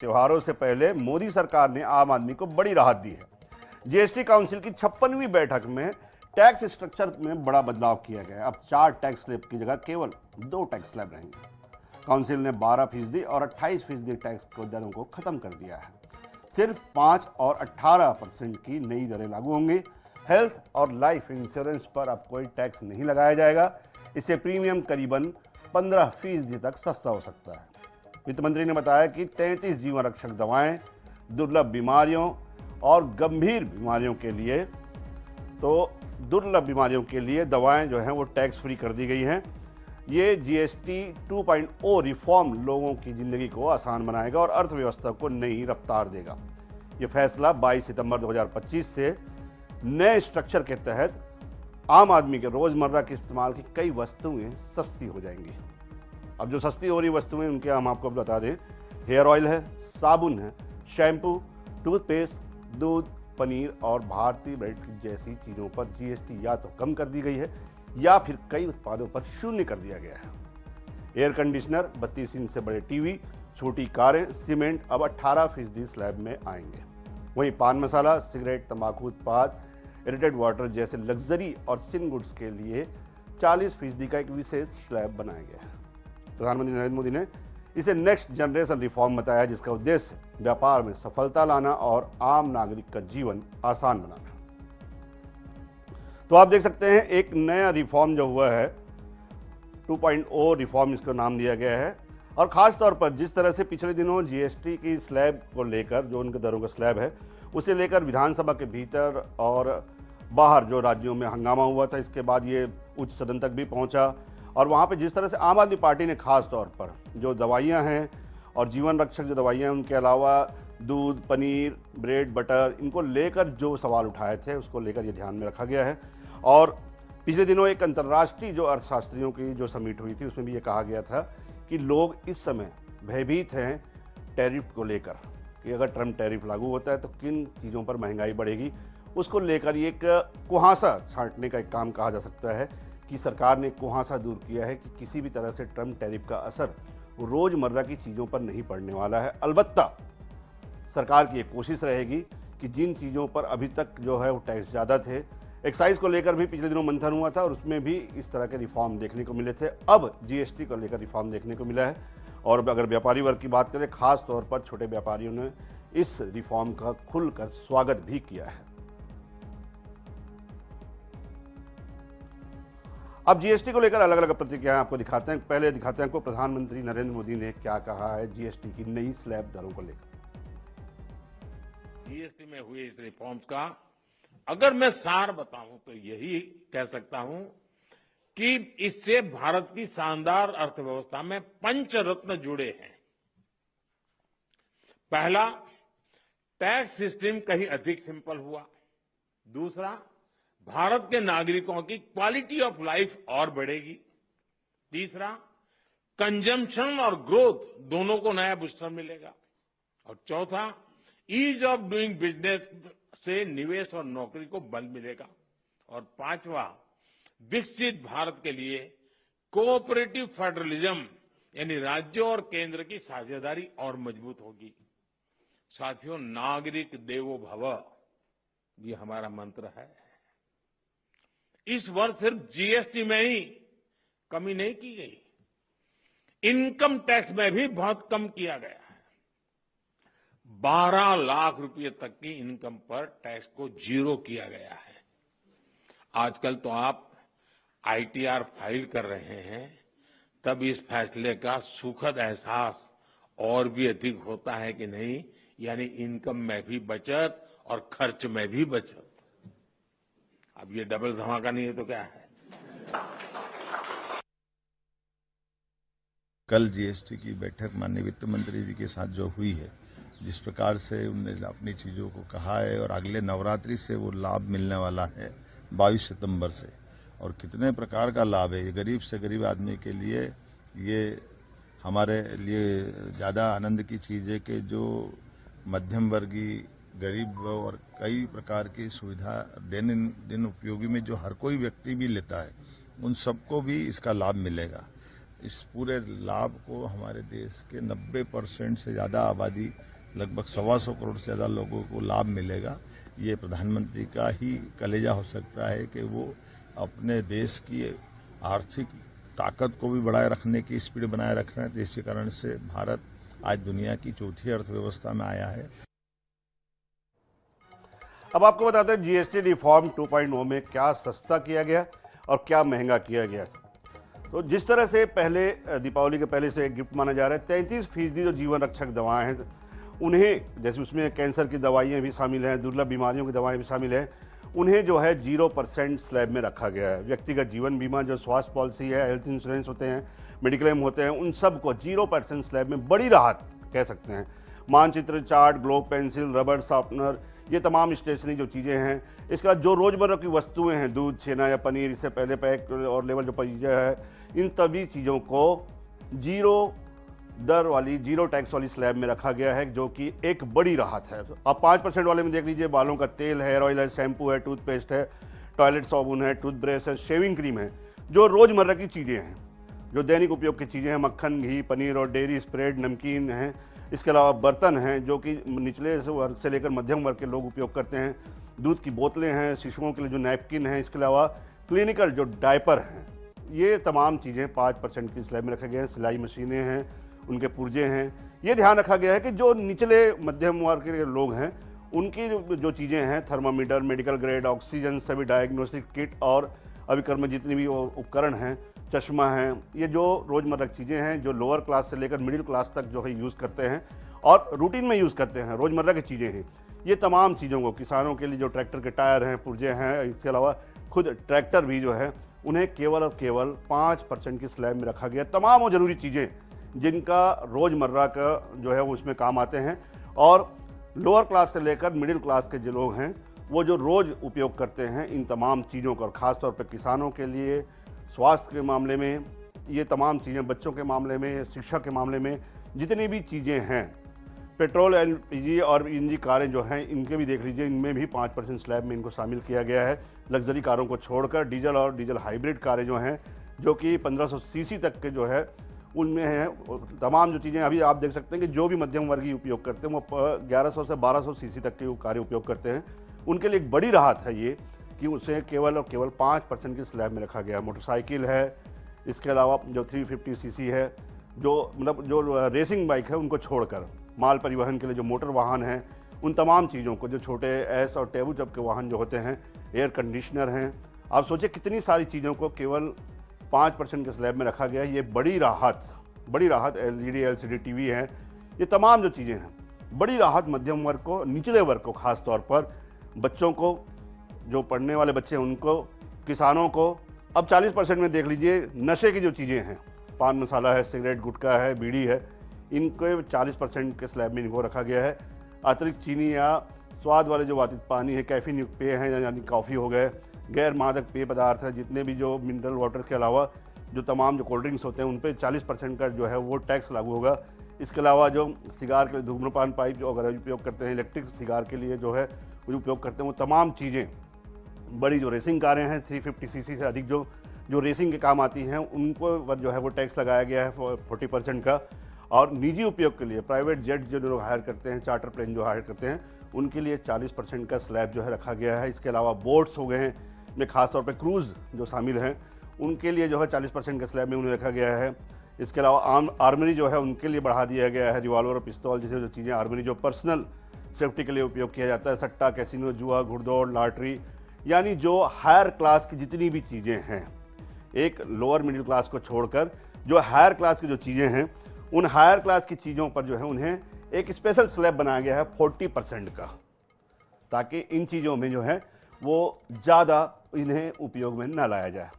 त्योहारों से पहले मोदी सरकार ने आम आदमी को बड़ी राहत दी है। जीएसटी काउंसिल की 56वीं बैठक में टैक्स स्ट्रक्चर में बड़ा बदलाव किया गया है। अब 4 टैक्स स्लैब की जगह केवल 2 टैक्स स्लैब रहेंगे। काउंसिल ने 12% और 28% टैक्स दरों को खत्म कर दिया है। सिर्फ 5 और 18% की नई दरें लागू होंगी। हेल्थ और लाइफ इंश्योरेंस पर अब कोई टैक्स नहीं लगाया जाएगा। इससे प्रीमियम करीबन 15% तक सस्ता हो सकता है। वित्त मंत्री ने बताया कि 33 जीवन रक्षक दवाएं, दुर्लभ बीमारियों और गंभीर बीमारियों के लिए दवाएं जो हैं वो टैक्स फ्री कर दी गई हैं। ये जीएसटी 2.0 रिफॉर्म लोगों की ज़िंदगी को आसान बनाएगा और अर्थव्यवस्था को नई रफ्तार देगा। ये फैसला 22 सितंबर 2025 से नए स्ट्रक्चर के तहत आम आदमी के रोज़मर्रा के इस्तेमाल की कई वस्तुएं सस्ती हो जाएंगी। अब जो सस्ती हो रही वस्तुएं उनके हम आपको बता दें, हेयर ऑयल है, साबुन है, शैम्पू, टूथपेस्ट, दूध, पनीर और भारतीय ब्रेड जैसी चीज़ों पर जीएसटी या तो कम कर दी गई है या फिर कई उत्पादों पर शून्य कर दिया गया है। एयर कंडीशनर, 32 इंच से बड़े टीवी, छोटी कारें, सीमेंट अब 18% स्लैब में आएंगे। वहीं पान मसाला, सिगरेट, तंबाकू उत्पाद, इरिटेड वाटर जैसे लग्जरी और सिन गुड्स के लिए 40% का एक विशेष स्लैब बनाया गया है। प्रधानमंत्री नरेंद्र मोदी ने इसे नेक्स्ट जनरेशन रिफॉर्म बताया, जिसका उद्देश्य व्यापार में सफलता लाना और आम नागरिक का जीवन आसान बनाना। तो आप देख सकते हैं एक नया रिफॉर्म जो हुआ है, 2.0 रिफॉर्म इसको नाम दिया गया है। और ख़ास तौर पर जिस तरह से पिछले दिनों जीएसटी की स्लैब को लेकर, जो उनके दरों का स्लैब है, उसे लेकर विधानसभा के भीतर और बाहर जो राज्यों में हंगामा हुआ था, इसके बाद ये उच्च सदन तक भी पहुंचा। और वहाँ पे जिस तरह से आम आदमी पार्टी ने खास तौर पर जो दवाइयाँ हैं और जीवन रक्षक जो दवाइयाँ हैं, उनके अलावा दूध, पनीर, ब्रेड, बटर, इनको लेकर जो सवाल उठाए थे उसको लेकर ये ध्यान में रखा गया है। और पिछले दिनों एक अंतर्राष्ट्रीय जो अर्थशास्त्रियों की जो समिट हुई थी, उसमें भी ये कहा गया था कि लोग इस समय भयभीत हैं टैरिफ को लेकर, कि अगर ट्रम्प टैरिफ लागू होता है तो किन चीज़ों पर महंगाई बढ़ेगी। उसको लेकर ये एक कुहासा छांटने का एक काम कहा जा सकता है कि सरकार ने कुहासा दूर किया है कि किसी भी तरह से ट्रम्प टैरिफ का असर रोज़मर्रा की चीज़ों पर नहीं पड़ने वाला है। अलबत्ता सरकार की एक कोशिश रहेगी कि जिन चीज़ों पर अभी तक जो है वो टैक्स ज़्यादा थे, एक्साइज को लेकर भी पिछले दिनों मंथन हुआ था और उसमें भी इस तरह के रिफॉर्म देखने को मिले थे। अब जीएसटी को लेकर रिफॉर्म देखने को मिला है। और अगर व्यापारी वर्ग की बात करें, खास तौर पर छोटे व्यापारियों ने इस रिफॉर्म का खुलकर स्वागत भी किया है। अब जीएसटी को लेकर अलग अलग प्रतिक्रियाएं आपको दिखाते हैं। पहले दिखाते हैं आपको प्रधानमंत्री नरेंद्र मोदी ने क्या कहा है जीएसटी की नई स्लैब दरों को लेकर। जीएसटी में हुए इस रिफॉर्म्स का अगर मैं सार बताऊं तो यही कह सकता हूं कि इससे भारत की शानदार अर्थव्यवस्था में पंचरत्न जुड़े हैं। पहला, टैक्स सिस्टम कहीं अधिक सिंपल हुआ। दूसरा, भारत के नागरिकों की क्वालिटी ऑफ लाइफ और बढ़ेगी। तीसरा, कंजम्पशन और ग्रोथ दोनों को नया बूस्टर मिलेगा। और चौथा, ईज ऑफ डूइंग बिजनेस से निवेश और नौकरी को बल मिलेगा। और पांचवा, विकसित भारत के लिए कोऑपरेटिव फेडरलिज्म यानी राज्यों और केंद्र की साझेदारी और मजबूत होगी। साथियों, नागरिक देवो भव ये हमारा मंत्र है। इस वर्ष सिर्फ जीएसटी में ही कमी नहीं की गई, इनकम टैक्स में भी बहुत कम किया गया है। 12 लाख रुपए तक की इनकम पर टैक्स को जीरो किया गया है। आजकल तो आप आईटीआर फाइल कर रहे हैं, तब इस फैसले का सुखद एहसास और भी अधिक होता है कि नहीं, यानी इनकम में भी बचत और खर्च में भी बचत। अब ये डबल धमाका नहीं है तो क्या है। कल जीएसटी की बैठक माननीय वित्त मंत्री जी के साथ जो हुई है, जिस प्रकार से उन्होंने अपनी चीज़ों को कहा है और अगले नवरात्रि से वो लाभ मिलने वाला है 22 सितंबर से, और कितने प्रकार का लाभ है ये गरीब से गरीब आदमी के लिए। ये हमारे लिए ज़्यादा आनंद की चीज़ है कि जो मध्यम वर्गीय गरीब और कई प्रकार की सुविधा दिन उपयोगी में जो हर कोई व्यक्ति भी लेता है, उन सबको भी इसका लाभ मिलेगा। इस पूरे लाभ को हमारे देश के 90% से ज़्यादा आबादी, लगभग 125 करोड़ से ज़्यादा लोगों को लाभ मिलेगा। ये प्रधानमंत्री का ही कलेजा हो सकता है कि वो अपने देश की आर्थिक ताकत को भी बढ़ाए रखने की स्पीड बनाए रख रहे हैं। तो इसी कारण से भारत आज दुनिया की चौथी अर्थव्यवस्था में आया है। अब आपको बताते हैं जीएसटी रिफॉर्म 2.0 में क्या सस्ता किया गया और क्या महंगा किया गया। तो जिस तरह से पहले दीपावली के पहले से एक गिफ्ट माना जा रहा है, 33% जो जीवन रक्षक दवाएं हैं उन्हें, जैसे उसमें कैंसर की दवाइयाँ भी शामिल हैं, दुर्लभ बीमारियों की दवाएं भी शामिल हैं, उन्हें जो है 0% स्लैब में रखा गया है। व्यक्तिगत जीवन बीमा, जो स्वास्थ्य पॉलिसी है, हेल्थ इंश्योरेंस होते हैं, मेडिक्लेम होते हैं, उन सब को 0% स्लैब में बड़ी राहत कह सकते हैं। मानचित्र, chart, globe pencil, rubber sharpener, ये तमाम स्टेशनरी जो चीज़ें हैं, इसके बाद जो रोज़मर्रा की वस्तुएं हैं, दूध, छेना या पनीर, इससे पहले पैक और लेवल जो चीज़ें है, इन सभी चीज़ों को जीरो टैक्स वाली स्लैब में रखा गया है, जो कि एक बड़ी राहत है। अब 5% वाले में देख लीजिए, बालों का तेल है, हेयर ऑयल है, शैम्पू है, टूथपेस्ट है, टॉयलेट साबुन है, टूथब्रश है, शेविंग क्रीम है, जो रोज़मर्रा की चीज़ें हैं, जो दैनिक उपयोग की चीज़ें हैं, मक्खन, घी, पनीर और डेयरी स्प्रेड, नमकीन हैं। इसके अलावा बर्तन हैं जो कि निचले वर्ग से लेकर मध्यम वर्ग के लोग उपयोग करते हैं। दूध की बोतलें हैं, शिशुओं के लिए जो नैपकिन हैं, इसके अलावा क्लिनिकल जो डायपर हैं, ये तमाम चीज़ें 5% की स्लैब में रखे गए हैं। सिलाई मशीनें हैं, उनके पुर्जे हैं। ये ध्यान रखा गया है कि जो निचले मध्यम वर्ग के लोग हैं, उनकी जो चीज़ें हैं, थर्मामीटर, मेडिकल ग्रेड ऑक्सीजन, सभी डायग्नोस्टिक किट और अभिकर्म जितनी भी उपकरण हैं, चश्मा है, ये जो रोज़मर्रा की चीज़ें हैं, जो लोअर क्लास से लेकर मिडिल क्लास तक जो है यूज़ करते हैं और रूटीन में यूज़ करते हैं, रोज़मर्रा की चीज़ें हैं, ये तमाम चीज़ों को, किसानों के लिए जो ट्रैक्टर के टायर हैं, पुर्जे हैं, इसके अलावा खुद ट्रैक्टर भी जो है, उन्हें केवल और केवल 5% की स्लैब में रखा गया। तमाम वो ज़रूरी चीज़ें जिनका रोज़मर्रा का जो है वो उसमें काम आते हैं, और लोअर क्लास से लेकर मिडिल क्लास के जो लोग हैं, वो जो रोज़ उपयोग करते हैं इन तमाम चीज़ों को, और ख़ासतौर पर किसानों के लिए, स्वास्थ्य के मामले में, ये तमाम चीज़ें, बच्चों के मामले में, शिक्षा के मामले में, जितनी भी चीज़ें हैं, पेट्रोल, एलपीजी और सीएनजी कारें जो हैं, इनके भी देख लीजिए, इनमें भी 5% स्लैब में इनको शामिल किया गया है। लग्जरी कारों को छोड़कर डीजल और डीजल हाइब्रिड कारें जो हैं, जो कि 1500 सीसी तक के जो है उनमें हैं, तमाम जो चीज़ें अभी आप देख सकते हैं कि जो भी मध्यम वर्गीय उपयोग करते हैं वो 1100 से 1200 सीसी तक की कारें उपयोग करते हैं। उनके लिए एक बड़ी राहत है ये कि उसे केवल और केवल 5% की स्लैब में रखा गया है। मोटरसाइकिल है, इसके अलावा जो 350 सीसी है, जो मतलब जो रेसिंग बाइक है, उनको छोड़कर माल परिवहन के लिए जो मोटर वाहन हैं, उन तमाम चीज़ों को, जो छोटे एस और टेबू चप के वाहन जो होते हैं, एयर कंडीशनर हैं, आप सोचिए कितनी सारी चीज़ों को केवल 5% के स्लैब में रखा गया है। ये बड़ी राहत एलईडी एलसीडी टीवी है, ये तमाम जो चीज़ें हैं, बड़ी राहत मध्यम वर्ग को, निचले वर्ग को, ख़ास तौर पर बच्चों को, जो पढ़ने वाले बच्चे हैं उनको, किसानों को। अब 40% में देख लीजिए, नशे की जो चीज़ें हैं, पान मसाला है, सिगरेट, गुटखा है, बीड़ी है, इनको 40% के स्लैब में इनको रखा गया है। अतिरिक्त चीनी या स्वाद वाले जो वातित पानी है, कैफीन युक्त पेय हैं, यानी कॉफ़ी हो गए, गैर मादक पेय पदार्थ है, जितने भी जो मिनरल वाटर के अलावा जो तमाम जो कोल्ड ड्रिंक्स होते हैं, उन पर 40% का जो है वो टैक्स लागू होगा। इसके अलावा जो सिगार के लिए धूम्रपान पाइप जो अगर उपयोग करते हैं, इलेक्ट्रिक सिगार के लिए जो है वो उपयोग करते हैं, वो तमाम चीज़ें, बड़ी जो रेसिंग कारें हैं 350 सीसी से अधिक जो रेसिंग के काम आती हैं, उनको पर जो है वो टैक्स लगाया गया है 40% का। और निजी उपयोग के लिए प्राइवेट जेट जो लोग हायर करते हैं, चार्टर प्लेन जो हायर करते हैं, उनके लिए 40% का स्लैब जो है रखा गया है। इसके अलावा बोट्स हो गए हैं, में खासतौर पर क्रूज़ जो शामिल हैं, उनके लिए जो है 40% के स्लैब में उन्हें रखा गया है। इसके अलावा आर्मरी जो है उनके लिए बढ़ा दिया गया है, रिवॉल्वर और पिस्तौल जैसे जो चीज़ें, आर्मरी जो पर्सनल सेफ्टी के लिए उपयोग किया जाता है, सट्टा, कैसीनो, जुआ, घुड़दौड़, लॉटरी, यानी जो हायर क्लास की जितनी भी चीज़ें हैं, एक लोअर मिडिल क्लास को छोड़कर जो हायर क्लास की जो चीज़ें हैं, उन हायर क्लास की चीज़ों पर जो है उन्हें एक स्पेशल स्लैब बनाया गया है 40% का, ताकि इन चीज़ों में जो है वो ज़्यादा इन्हें उपयोग में न लाया जाए।